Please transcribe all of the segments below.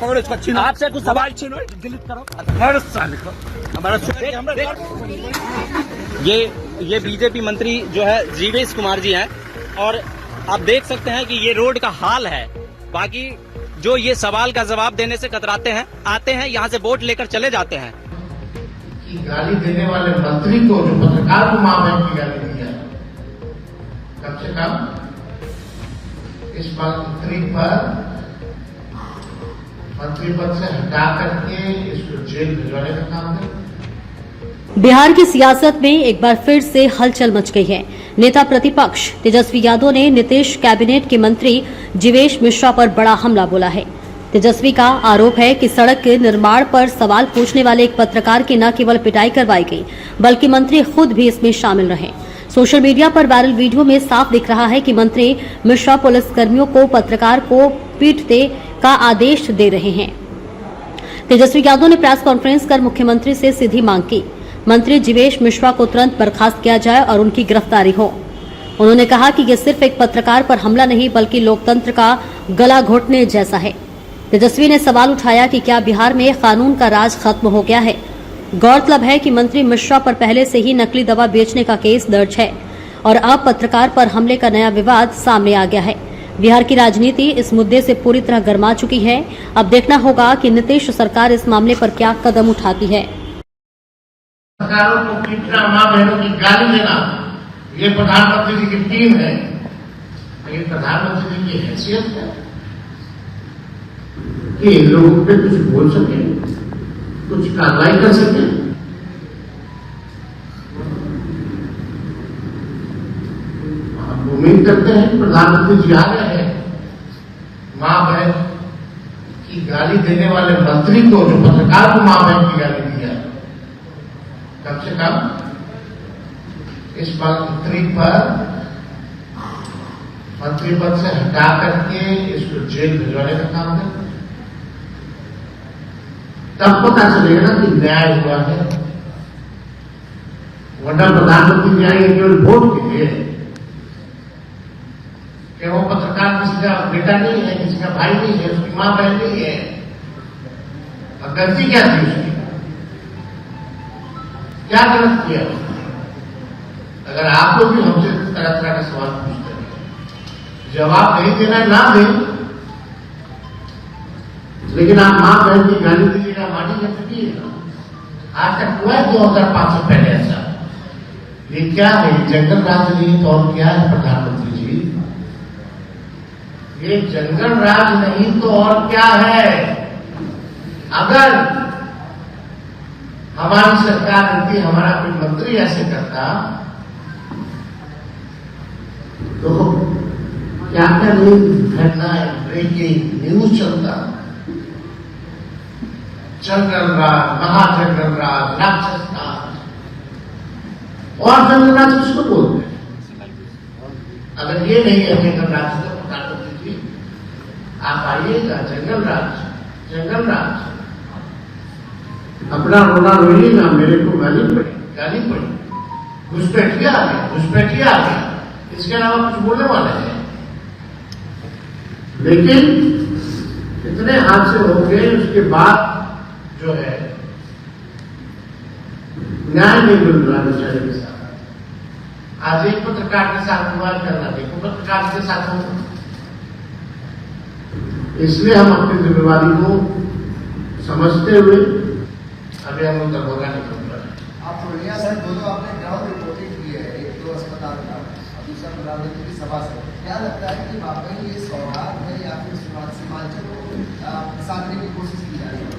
कांग्रेस का चिन्ह आपसे कुछ सवाल चिन्ह डिलीट करो। ये बीजेपी मंत्री जो है जीवेश कुमार जी हैं और आप देख सकते हैं कि ये रोड का हाल है। बाकी जो ये सवाल का जवाब देने से कतराते हैं, आते हैं यहाँ से वोट लेकर चले जाते हैं। कि गाली देने वाले मंत्री को, जो पत्रकार को मां बहन की गाली दी है, कम से कम इस मंत्री पर मंत्री पद से हटा करके इसको जेल भिजवाने का काम करें। बिहार की सियासत में एक बार फिर से हलचल मच गई है। नेता प्रतिपक्ष तेजस्वी यादव ने नीतीश कैबिनेट के मंत्री जीवेश मिश्रा पर बड़ा हमला बोला है। तेजस्वी का आरोप है कि सड़क के निर्माण पर सवाल पूछने वाले एक पत्रकार की न केवल पिटाई करवाई गई, बल्कि मंत्री खुद भी इसमें शामिल रहे। सोशल मीडिया पर वायरल वीडियो में साफ दिख रहा है कि मंत्री मिश्रा पुलिसकर्मियों को पत्रकार को पीटने का आदेश दे रहे हैं। तेजस्वी यादव ने प्रेस कॉन्फ्रेंस कर मुख्यमंत्री से सीधी मांग की, मंत्री जीवेश मिश्रा को तुरंत बर्खास्त किया जाए और उनकी गिरफ्तारी हो। उन्होंने कहा कि यह सिर्फ एक पत्रकार पर हमला नहीं, बल्कि लोकतंत्र का गला घोटने जैसा है। तेजस्वी ने सवाल उठाया कि क्या बिहार में कानून का राज खत्म हो गया है। गौरतलब है कि मंत्री मिश्रा पर पहले से ही नकली दवा बेचने का केस दर्ज है और अब पत्रकार पर हमले का नया विवाद सामने आ गया है। बिहार की राजनीति इस मुद्दे से पूरी तरह गर्मा चुकी है। अब देखना होगा कि नीतीश सरकार इस मामले पर क्या कदम उठाती है। पत्रकारों को पीटना, मां बहनों की गाली देना, ये प्रधानमंत्री जी की टीम है। लेकिन प्रधानमंत्री जी की हैसियत है कि इन लोगों पे कुछ बोल सके, कुछ कार्रवाई कर सके। हम उम्मीद करते हैं कि प्रधानमंत्री जी आ रहे हैं। मां बहन की गाली देने वाले मंत्री को, जो पत्रकार को मां बहन की गाली दी है, कम से कम इस मंत्री पर मंत्री पद से हटा करके इसको जेल भिजवाने का काम करें। तब पता चलेगा ना कि न्याय हुआ है। वरना प्रधानमंत्री जी आएंगे केवल वोट के लिए, कि वो पत्रकार किसी का बेटा नहीं है, किसी का भाई नहीं है, उसकी मां बहन नहीं है। और गलती क्या थी उसकी, क्या गलत किया? अगर आप लोग भी हमसे तरह तरह के सवाल पूछते हैं, जवाब नहीं देना है, ना दें, लेकिन आप मां बहन की गाली दीजिएगा, माटी का पिटिएगा। आज तक हुआ है 2005 से पहले ऐसा? ये क्या है? जंगल राज नहीं तो और क्या है प्रधानमंत्री जी? ये जंगल राज नहीं तो और क्या है? अगर हमारी सरकार रहती, हमारा कोई मंत्री ऐसे करता तो क्या क्या नहीं घटना, ब्रेकिंग न्यूज चलता। जंगल राज, महाजंगल राज, राक्षस राज। और जंगल राज किसको बोलते हैं? अगर ये नहीं है जंगल राज तो प्रधानमंत्री जी आप आइएगा, जंगल राज, जंगल राज। अपना रोना रोइएगा, मेरे को गाली पड़ी, घुसपैठिया आ गया। इसके अलावा कुछ बोलने वाले हैं? लेकिन इतने हादसे हो गए, उसके बाद जो है न्याय नहीं मिल रहा बेचारे के साथ। आज एक पत्रकार के साथ विवाद करना, देखो पत्रकार के साथ हो। इसलिए हम अपनी जिम्मेवारी को समझते हुए अभी हम लोग दरभंगा निकल रहे हैं। आप पूर्णिया से दोनों आपने ग्राउंड रिपोर्टिंग की है, एक तो अस्पताल का, दूसरा प्रधानमंत्री की सभा से। क्या लगता है कि वाकई ये सौगात है या फिर सीमांचल को साधने की कोशिश की जा रही है?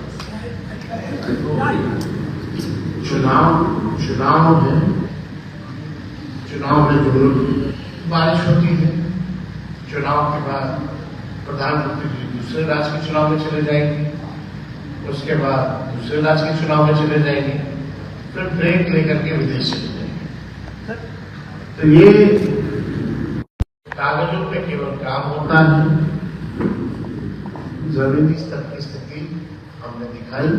चुनाव है, चुनाव में जो बारिश होती है, चुनाव के बाद प्रधानमंत्री जी दूसरे राज्य के चुनाव में चले जाएंगे, उसके बाद दूसरे राज्य के चुनाव में चले जाएंगे, फिर ब्रेक लेकर के विदेश चले जाएंगे। तो ये कागजों पे केवल काम होता है, जमीनी स्तर की स्थिति हमने दिखाई।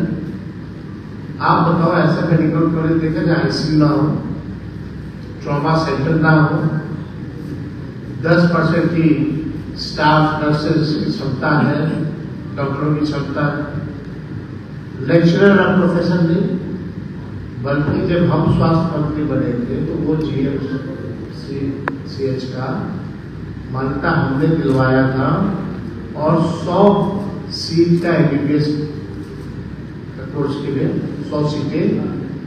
आप बताओ, ऐसा मेडिकल कॉलेज देखा जहां आईसीयू ना हो, ट्रॉमा सेंटर ना हो, 10% की स्टाफ नर्सेज की क्षमता है, डॉक्टरों की क्षमता लेक्चरर और प्रोफेसर नहीं, बल्कि जब हम स्वास्थ्य मंत्री बने थे तो वो GMCH का मान्यता हमने दिलवाया था और 100 सीट का MBBS कोर्स के लिए 100 सीटें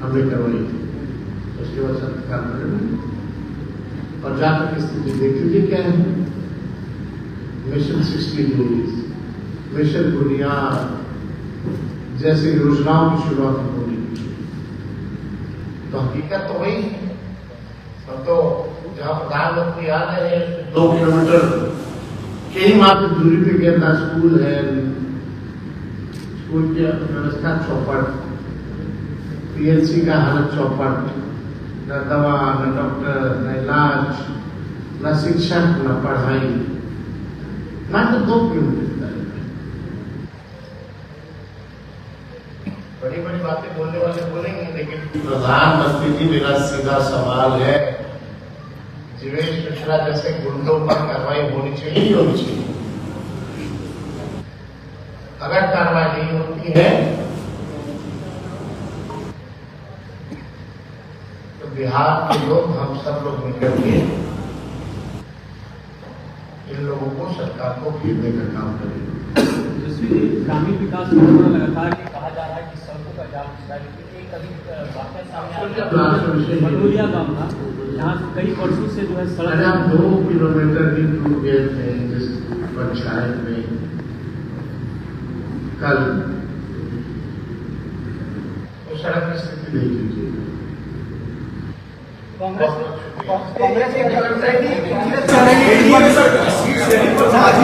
हमने करवाई थी। उसके बाद सरकार ने और जाकर की स्थिति देख लीजिए क्या है। मिशन 60 डेज, मिशन बुनियाद जैसे योजनाओं की शुरुआत होनी, तो हकीकत तो वही है। अब तो जहां प्रधानमंत्री आ रहे हैं 2 किलोमीटर के ही मात्र दूरी पे गया स्कूल है, स्कूल की व्यवस्था चौपट, PHC का हालत चौपट, न दवा, न डॉक्टर, न इलाज, न शिक्षक, न पढ़ाई, मात्र 2 किलोमीटर। बड़ी बड़ी बातें बोलने वाले बोलेंगे, लेकिन प्रधानमंत्री जी मेरा सीधा सवाल है, जीवेश मिश्रा जैसे गुंडों पर कार्रवाई होनी चाहिए, नहीं होनी चाहिए? अगर कार्रवाई नहीं होती है तो बिहार के लोग, हम सब लोग मिलकर के इन लोगों को सरकार को घेरने का काम करेंगे। ग्रामीण विकास मंत्री लगातार कहा जा रहा है कि सड़कों का जाम पिछड़ा है, लेकिन एक अभी वाकया सामने आया भदौरिया गांव था, जहाँ कई वर्षों से जो है सड़क 2 किलोमीटर भी टूट गए थे जिस पंचायत में कल, तो सड़क की स्थिति देख लीजिए। कांग्रेस